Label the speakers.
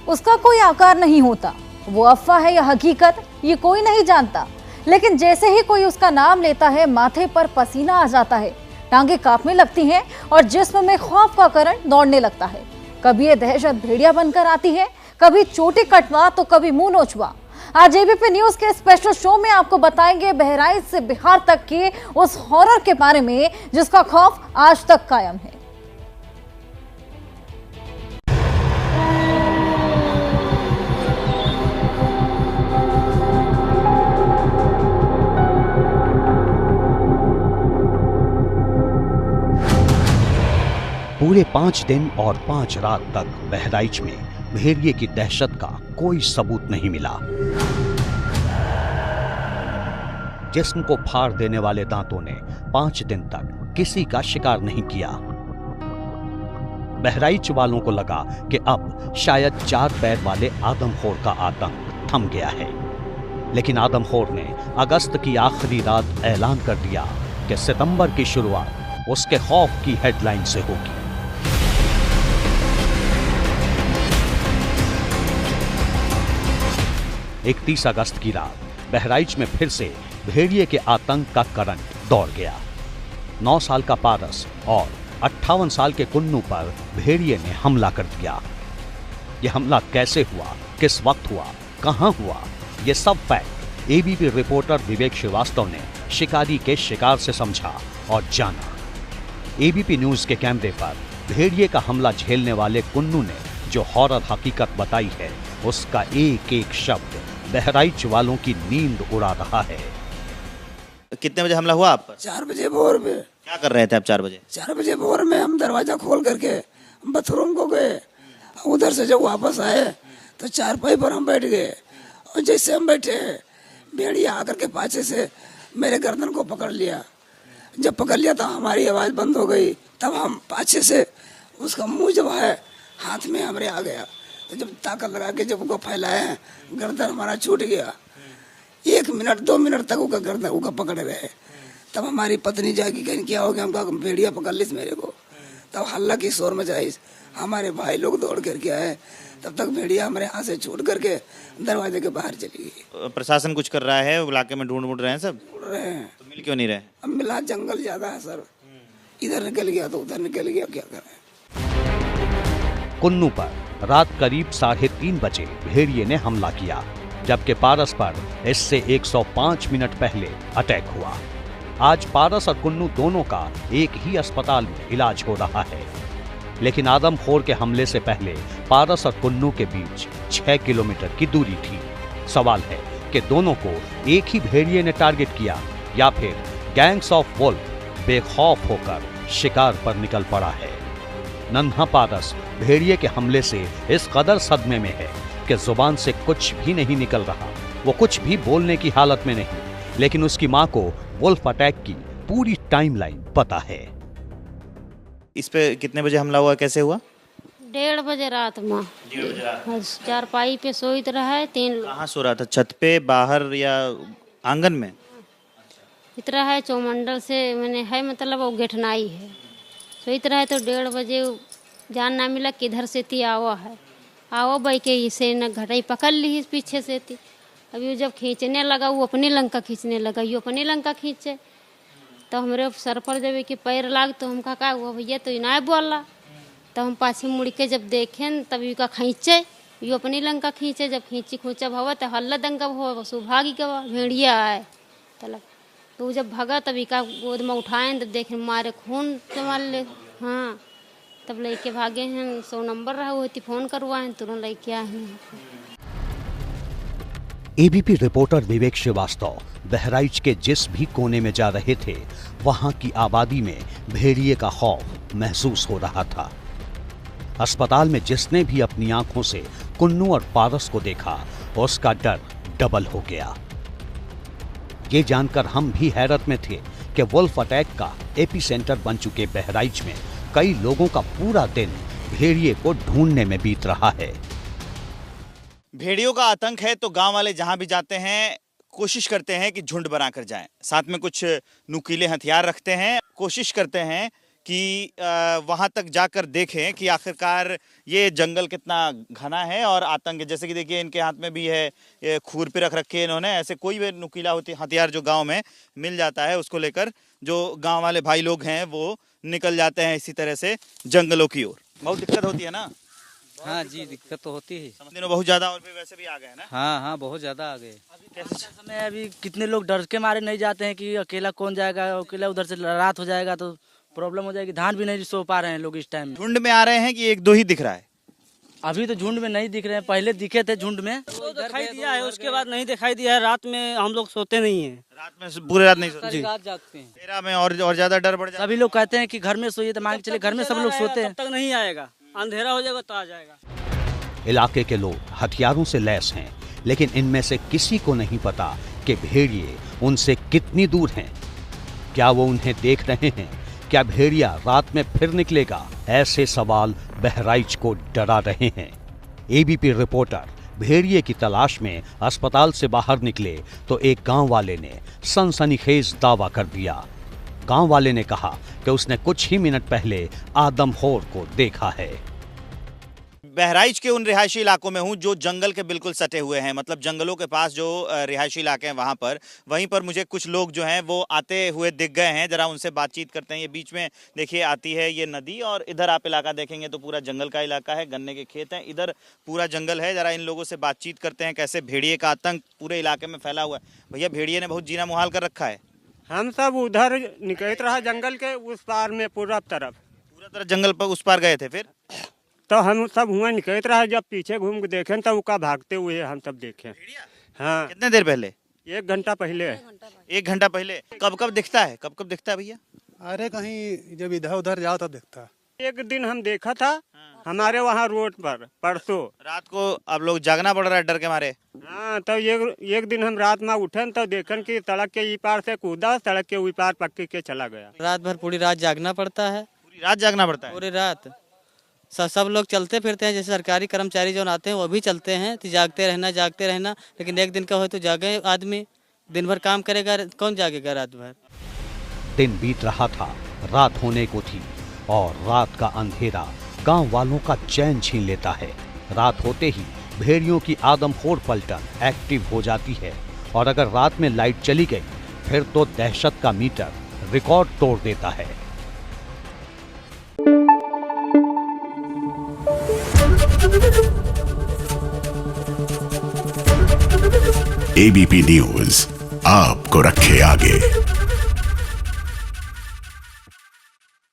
Speaker 1: उसका कोई आकार नहीं होता। वो अफवाह है या हकीकत, ये कोई नहीं जानता। लेकिन जैसे ही कोई उसका नाम लेता है, माथे पर पसीना आ जाता है, टांगे कांपने लगती हैं और जिस्म में खौफ का करंट दौड़ने लगता है। कभी ये दहशत भेड़िया बनकर आती है, कभी चोटी कटवा तो कभी मुंह नोचवा। आज एबीपी न्यूज के स्पेशल शो में आपको बताएंगे बहराइच से बिहार तक के उस हॉरर के बारे में जिसका खौफ आज तक कायम है।
Speaker 2: पूरे 5 दिन और 5 रात तक बहराइच में भेड़िए की दहशत का कोई सबूत नहीं मिला। जिस्म को फाड़ देने वाले दांतों ने 5 दिन तक किसी का शिकार नहीं किया। बहराइच वालों को लगा कि अब शायद 4 पैर वाले आदमखोर का आतंक थम गया है। लेकिन आदमखोर ने अगस्त की आखिरी रात ऐलान कर दिया कि सितंबर की शुरुआत उसके खौफ की हेडलाइन से होगी। 31 अगस्त की रात बहराइच में फिर से भेड़िए के आतंक का करंट दौड़ गया। 9 साल का पारस और 58 साल के कुन्नू पर भेड़िए ने हमला कर दिया। यह हमला कैसे हुआ, किस वक्त हुआ, कहां हुआ, यह सब फैक्ट एबीपी रिपोर्टर विवेक श्रीवास्तव ने शिकारी के शिकार से समझा और जाना। एबीपी न्यूज के कैमरे पर भेड़िए का हमला झेलने वाले कुन्नू ने जो हॉरर हकीकत बताई है, उसका एक एक शब्द बहराइच वालों की नींद उड़ा रहा है।
Speaker 3: कितने बजे हमला हुआ आप पर?
Speaker 4: 4 बजे भोर में।
Speaker 3: क्या कर रहे थे आप 4 बजे?
Speaker 4: 4 बजे भोर में हम दरवाजा खोल करके बाथरूम को गए। उधर से जब वापस आए तो चारपाई पर हम बैठ गए और जैसे हम बैठे भेड़िया आकर के पाछे से मेरे गर्दन को पकड़ लिया। जब पकड़ लिया तो हमारी आवाज बंद हो गई। तब हम पाछे से उसका मुंह जब है हाथ में हमारे आ गया, तो जब ताकत लगा के जब उसको फैलाए, गर्दन हमारा छूट गया। 1 मिनट 2 मिनट तक उसका गर्दन उसका पकड़े रहे। तब हमारी पत्नी जागी, कहीं क्या हो गया, हमका भेड़िया पकड़ ली मेरे को। तब हल्ला की शोर मचाई, हमारे भाई लोग दौड़ करके आए। तब तक भेड़िया हमारे हाथ से छूट करके दरवाजे के बाहर चली गई।
Speaker 3: प्रशासन कुछ कर रहा है, इलाके में ढूंढ रहे हैं, सब
Speaker 4: ढूंढ रहे हैं।
Speaker 3: तो मिल क्यों नहीं रहे?
Speaker 4: अब मिला जंगल ज्यादा है सर, इधर निकल गया तो उधर निकल गया, क्या करें।
Speaker 2: कुन्नू पर रात करीब 3:30 बजे भेड़िए ने हमला किया, जबकि पारस पर इससे 105 मिनट पहले अटैक हुआ। आज पारस और कुन्नू दोनों का एक ही अस्पताल में इलाज हो रहा है। लेकिन आदमखोर के हमले से पहले पारस और कुन्नू के बीच 6 किलोमीटर की दूरी थी। सवाल है कि दोनों को एक ही भेड़िए ने टारगेट किया या फिर गैंग्स ऑफ वुल्फ बेखौफ होकर शिकार पर निकल पड़ा है। नन्हा पारस भेड़िए के हमले से इस कदर सदमे में है कि जुबान से कुछ भी नहीं निकल रहा। वो कुछ भी बोलने की हालत में नहीं, लेकिन उसकी मां को वुल्फ अटैक की पूरी टाइमलाइन पता है।
Speaker 3: इस पे कितने बजे हमला हुआ, कैसे हुआ?
Speaker 5: 1:30 बजे रात में।
Speaker 3: 1:30 बजे रात।
Speaker 5: चारपाई पे सोइत रहा है। 3
Speaker 3: कहाँ सो रहा था? छत पे, बाहर या आंगन में?
Speaker 5: इतना है चौमंडल से मैंने है, मतलब वो गेठनाई है। सोइत रहा है तो 1:30 बजे जान ना मिला किधर से थी आवा है, आओ भाई के इसे न घटाई पकड़ ली पीछे से थी। अभी वो जब खींचने लगा, वो अपने लंका खींचने लगा, ये अपने लंका खींचे तो हमारे सर पर जब कि पैर लाग तो हम कहा हुआ भैया तो ना बोला। तो हम पाछे मुड़ के जब देखें तब का खींचे, ये अपनी लंका खींचे। जब खींची खूंचा भवा तो हल्ला दंगा हुआ, सुभागी का भेड़िया आए तलब। तो जब भगा तभी का गोद में उठाएं तो देखें मारे खून संभाल ले। हाँ, तब लेके भागे हैं। 100 नंबर रहा हुआ थी, फोन करवाएं तुरंत लेके आए हैं।
Speaker 2: एबीपी रिपोर्टर विवेक श्रीवास्तव बहराइच के जिस भी कोने में जा रहे थे, वहां की आबादी में भेड़िए का खौफ महसूस हो रहा था। अस्पताल में जिसने भी अपनी आंखों से कुन्नू और पारस को देखा, उसका डर डबल हो गया। ये जानकर हम भी हैरत में थे कि वुल्फ अटैक का एपिसेंटर बन चुके बहराइच में कई लोगों का पूरा दिन भेड़िए को ढूंढने में बीत रहा है।
Speaker 3: भेड़ियों का आतंक है तो गांव वाले जहां भी जाते हैं कोशिश करते हैं कि झुंड बनाकर जाएं। साथ में कुछ नुकीले हथियार रखते हैं, कोशिश करते हैं कि वहां तक जाकर देखें कि आखिरकार ये जंगल कितना घना है और आतंक है। जैसे कि देखिए इनके हाथ में भी है, ये खुरपी रख रखी है इन्होंने। ऐसे कोई भी नुकीला हथियार जो गांव में मिल जाता है उसको लेकर जो गांव वाले भाई लोग हैं वो निकल जाते हैं इसी तरह से जंगलों की ओर। बहुत दिक्कत होती है ना?
Speaker 6: हाँ जी, दिक्कत तो होती है।
Speaker 3: दिनों बहुत ज्यादा, और फिर वैसे भी आ गए ना।
Speaker 6: हाँ, बहुत ज्यादा आ गए।
Speaker 3: कैसे
Speaker 6: समय अभी कितने लोग डर के मारे नहीं जाते हैं कि अकेला कौन जाएगा, अकेला उधर से रात हो जाएगा तो प्रॉब्लम हो जाएगी। धान भी नहीं सो पा रहे हैं लोग इस टाइम में।
Speaker 3: झुंड में आ रहे हैं कि एक दो ही दिख रहा है?
Speaker 6: अभी तो झुंड में नहीं दिख रहे हैं, पहले दिखे थे झुंड में।
Speaker 7: तो दिखाई दिया है, उसके बाद नहीं दिखाई दिया है। रात में हम लोग सोते नहीं है,
Speaker 3: रात में पूरे रात नहीं सोते?
Speaker 6: रात जागते हैं।
Speaker 3: तेरा में और ज्यादा डर बढ़ जाता है।
Speaker 6: सभी लोग कहते हैं कि घर में सोइए, तो मान के चले घर में सब लोग सोते हैं।
Speaker 7: तब तक नहीं आएगा, अंधेरा हो जाएगा तो आ जाएगा।
Speaker 2: इलाके के लोग हथियारों से लैस हैं, लेकिन इनमें से किसी को नहीं पता कि भेड़िए उनसे कितनी दूर हैं। क्या वो उन्हें देख रहे हैं? क्या भेड़िया रात में फिर निकलेगा? ऐसे सवाल बहराइच को डरा रहे हैं। एबीपी रिपोर्टर भेड़िए की तलाश में अस्पताल से बाहर निकले तो एक गांव वाले ने सनसनीखेज दावा कर दिया। गांव वाले ने कहा कि उसने कुछ ही मिनट पहले आदमखोर को देखा है।
Speaker 3: बहराइच के उन रिहायशी इलाकों में हूँ जो जंगल के बिल्कुल सटे हुए हैं, मतलब जंगलों के पास जो रिहायशी इलाके हैं वहाँ पर। वहीं पर मुझे कुछ लोग जो हैं वो आते हुए दिख गए हैं, जरा उनसे बातचीत करते हैं। ये बीच में देखिए आती है ये नदी, और इधर आप इलाका देखेंगे तो पूरा जंगल का इलाका है, गन्ने के खेत हैं, इधर पूरा जंगल है। जरा इन लोगों से बातचीत करते हैं कैसे भेड़िए का आतंक पूरे इलाके में फैला हुआ है। भैया, भेड़िए ने बहुत जीना मुहाल कर रखा है।
Speaker 8: हम सब उधर निकलते रहा जंगल के उस पार में, पूरा तरफ
Speaker 3: जंगल पर उस पार गए थे, फिर
Speaker 8: तो हम सब हुआ निकलते रहा। जब पीछे घूम के देखें तो उसका भागते हुए हम सब देखें। हाँ।
Speaker 3: कितने देर पहले?
Speaker 8: 1 घंटा पहले।
Speaker 3: 1 घंटा पहले। कब कब दिखता है? कब कब दिखता है भैया?
Speaker 9: अरे कहीं जब इधर उधर जाओ तब दिखता है।
Speaker 8: एक दिन हम देखा था हमारे वहाँ रोड पर, परसों
Speaker 3: रात को। अब लोग जागना पड़ रहा है डर के मारे।
Speaker 8: हाँ, तो एक दिन हम रात में उठे तो देखन कि सड़क के ई पार से कूदा, सड़क के उस पार पक्के के चला गया।
Speaker 6: रात भर पूरी रात जागना पड़ता है।
Speaker 3: पूरी रात जागना पड़ता है?
Speaker 6: पूरी रात सब लोग चलते फिरते हैं, जैसे सरकारी कर्मचारी जो आते हैं वो भी चलते हैं। तो जागते रहना। लेकिन एक दिन का हो तो जागे आदमी, दिन भर काम करेगा, कौन जागेगा रात भर?
Speaker 2: दिन बीत रहा था, रात होने को थी, और रात का अंधेरा गांव वालों का चैन छीन लेता है। रात होते ही भेड़ियों की आदमखोर पलटन एक्टिव हो जाती है, और अगर रात में लाइट चली गई फिर तो दहशत का मीटर रिकॉर्ड तोड़ देता है।
Speaker 10: एबीपी न्यूज आपको रखे आगे।